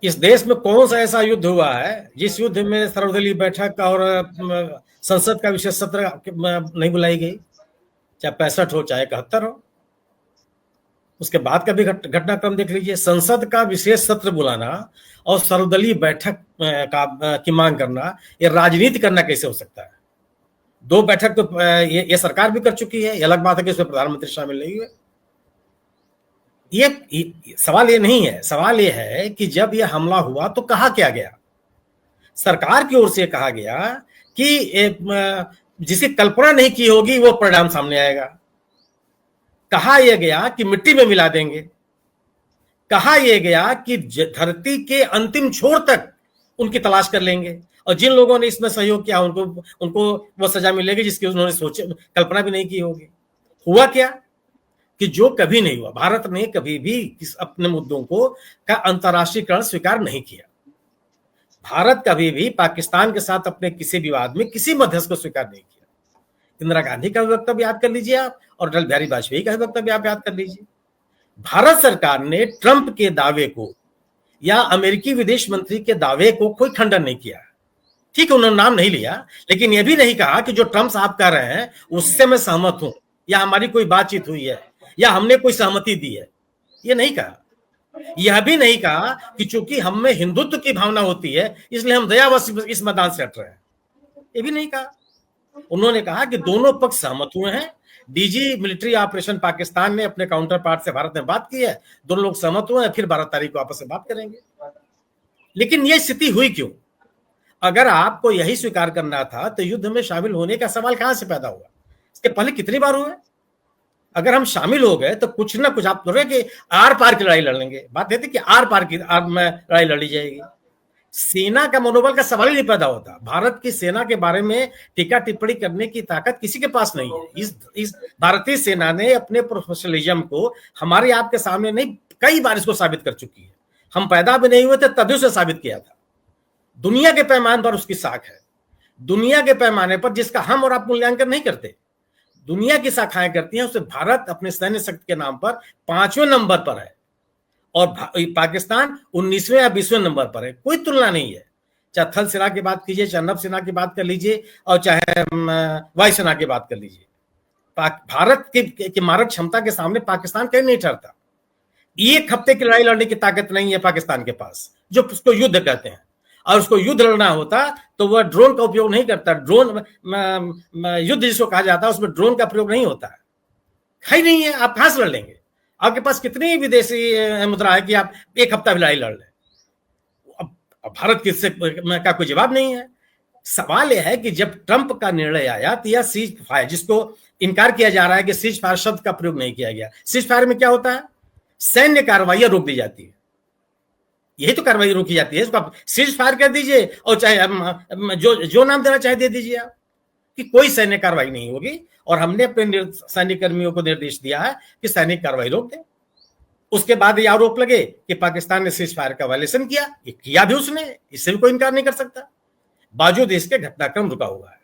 इस देश में कौन सा ऐसा युद्ध हुआ है जिस युद्ध में सर्वदलीय बैठक और संसद का विशेष सत्र नहीं बुलाई गई, चाहे 65 हो चाहे 71 हो। उसके बाद का भी घटनाक्रम देख लीजिए। संसद का विशेष सत्र बुलाना और सर्वदलीय बैठक की मांग करना, ये राजनीति करना कैसे हो सकता है? 2 बैठक तो ये सरकार भी कर चुकी है, ये अलग बात है कि इसमें प्रधानमंत्री शामिल नहीं हुए। ये सवाल ये नहीं है, सवाल ये है कि जब ये हमला हुआ तो कहा क्या गया? सरकार की ओर से कहा गया कि जिसे कल्पना नहीं की होगी वो परिणाम सामने आएगा। कहा यह गया कि मिट्टी में मिला देंगे। कहा यह गया कि धरती के अंतिम छोर तक उनकी तलाश कर लेंगे और जिन लोगों ने इसमें सहयोग किया उनको वो सजा मिलेगी जिसकी उन्होंने कल्पना भी नहीं की होगी। हुआ क्या कि जो कभी नहीं हुआ। भारत ने कभी भी अपने मुद्दों का अंतर्राष्ट्रीयकरण स्वीकार नहीं किया। भारत कभी भी पाकिस्तान के साथ अपने किसी विवाद में किसी मध्यस्थ को स्वीकार नहीं किया। इंदिरा गांधी का वक्तव्य याद कर लीजिए आप, और अटल बिहारी वाजपेयी का वक्तव्य आप याद कर लीजिए। भारत सरकार ने ट्रंप के दावे को या अमेरिकी विदेश मंत्री के दावे को कोई खंडन नहीं किया। ठीक है, उन्होंने नाम नहीं लिया, लेकिन यह भी नहीं कहा कि जो ट्रंप साहब कह रहे हैं उससे मैं सहमत हूं, या हमारी कोई बातचीत हुई है, या हमने कोई सहमति दी है। यह नहीं कहा। यह भी नहीं कहा कि चूंकि हम में हिंदुत्व की भावना होती है इसलिए हम दयावश इस मैदान से हट रहे हैं। यह भी नहीं कहा। उन्होंने कहा कि दोनों पक्ष सहमत हुए हैं। डीजी मिलिट्री ऑपरेशन पाकिस्तान ने अपने काउंटर पार्ट से भारत में बात की है, दोनों लोग सहमत हुए हैं, फिर 12 तारीख को आपस में बात करेंगे। लेकिन यह स्थिति हुई क्यों? अगर आपको यही स्वीकार करना था तो युद्ध में शामिल होने का सवाल कहां से पैदा हुआ? इसके पहले कितनी बार हुए? अगर हम शामिल हो गए तो कुछ ना कुछ आप बोल रहे कि आर पार की लड़ाई लड़ लेंगे। बात ये थी कि आर पार की लड़ाई लड़ी जाएगी। सेना का मनोबल का सवाल ही नहीं पैदा होता। भारत की सेना के बारे में टीका टिप्पणी करने की ताकत किसी के पास नहीं है। इस भारतीय सेना ने अपने प्रोफेशनलिज्म को हमारे आपके सामने नहीं कई बार इसको साबित कर चुकी है। हम पैदा भी नहीं हुए थे तभी उसे साबित किया था। दुनिया के पैमाने पर उसकी साख है। दुनिया के पैमाने पर जिसका हम और आप मूल्यांकन नहीं करते, दुनिया की शाखाएं करती हैं, उससे भारत अपने सैन्य शक्ति के नाम पर 5वें नंबर पर है और पाकिस्तान 19वें या 20वें नंबर पर है। कोई तुलना नहीं है। चाहे थल सेना की बात कीजिए, चाहे नभ सेना की बात कर लीजिए, और चाहे वायुसेना की बात कर लीजिए। भारत की मारक क्षमता के सामने पाकिस्तान कहीं नहीं ठहरता। एक हफ्ते की लड़ाई लड़ने की ताकत नहीं है पाकिस्तान के पास, जो उसको युद्ध कहते हैं। और उसको युद्ध लड़ना होता तो वह ड्रोन का उपयोग नहीं करता। ड्रोन युद्ध जिसको कहा जाता है उसमें ड्रोन का प्रयोग नहीं होता है ही नहीं है। आप कहां से लड़ लेंगे? आपके पास कितनी विदेशी मुद्रा है कि आप एक हफ्ता भी लड़ाई लड़ लें? अब भारत का कोई जवाब नहीं है। सवाल यह है कि जब ट्रंप का निर्णय आया तो यह सीज फायर, जिसको इनकार किया जा रहा है कि सीज फायर शब्द का प्रयोग नहीं किया गया। सीज फायर में क्या होता है? सैन्य कार्रवाई रोक दी जाती है। यही तो कार्रवाई रोकी जाती है। इसको आप सीज फायर कर दीजिए और चाहे जो नाम देना चाहे दे दीजिए आप, कि कोई सैन्य कार्रवाई नहीं होगी। और हमने अपने सैनिक कर्मियों को निर्देश दिया है कि सैनिक कार्रवाई रोक दें। उसके बाद यह आरोप लगे कि पाकिस्तान ने सीज फायर का वायलेशन किया, ये किया भी उसने, इससे भी कोई इनकार नहीं कर सकता। बावजूद इसके घटनाक्रम रुका हुआ है।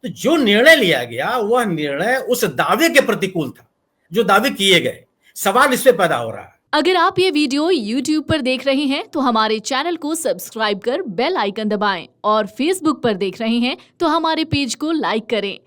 तो जो निर्णय लिया गया वह निर्णय उस दावे के प्रतिकूल था जो दावे किए गए। सवाल इससे पैदा हो रहा है। अगर आप ये वीडियो YouTube पर देख रहे हैं तो हमारे चैनल को सब्सक्राइब कर बेल आइकन दबाएं, और Facebook पर देख रहे हैं तो हमारे पेज को लाइक करें।